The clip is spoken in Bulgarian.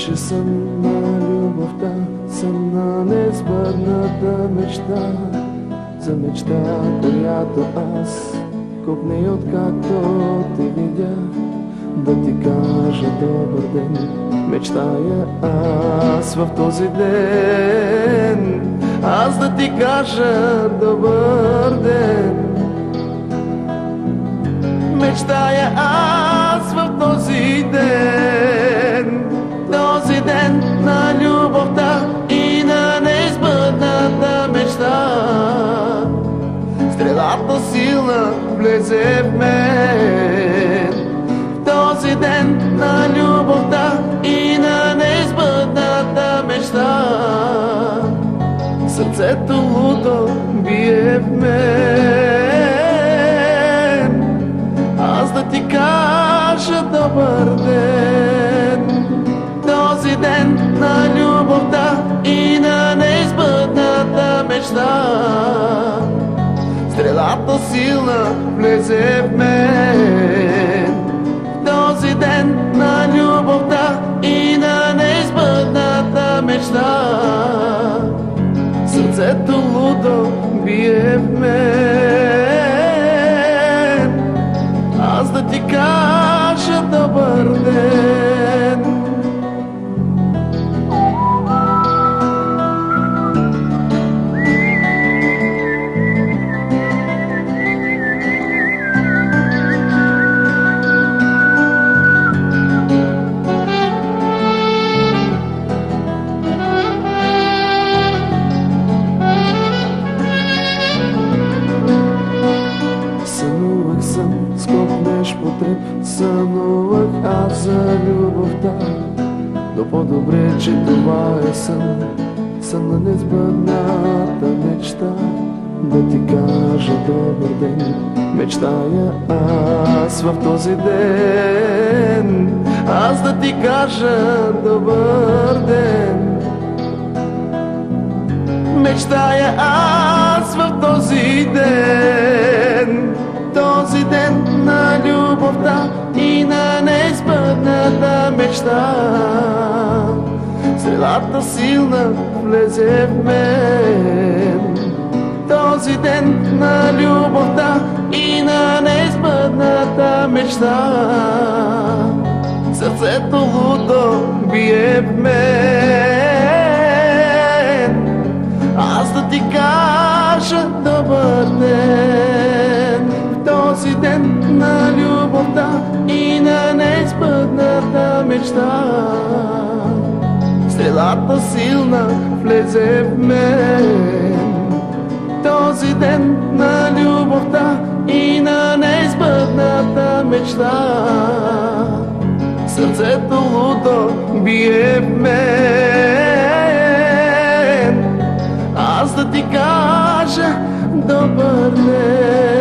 Беше сън на любовта, сън на несбъдната мечта. За мечта, която аз купни откакто те видях. Да ти кажа добър ден, мечтая аз в този ден. Аз да ти кажа добър ден, мечтая аз в този ден. Този ден на любовта и на неизбъдната мечта. Стрелата силна влезе в мен. Този ден на любовта и на неизбъдната мечта. Сърцето лудо бие в мен. Аз да ти кажа добър ден. Този ден на любовта и на неизбъдната мечта. Стрелата силна влезе в мен. Този ден на любовта и на неизбъдната мечта. Сърцето лудо бие в мен. Аз да ти кажа добър ден. Скопнеш по теб, сънувах аз за любовта. Но по-добре, че това е сън, сън на несбъдната мечта. Да ти кажа добър ден, мечтая аз в този ден. Аз да ти кажа добър ден, мечтая аз в този ден. Този ден на любовта и на неизбъдната мечта. Стрелата силна влезе в мен. Този ден на любовта и на неизбъдната мечта. Сърцето лудо бие в мен. Аз да ти кажа добър ден. Този ден на любовта и на неизбъдната мечта. Стрелата силна влезе в мен. Този ден на любовта и на неизбъдната мечта. Сърцето лудо бие в мен. Аз да ти кажа добър ден.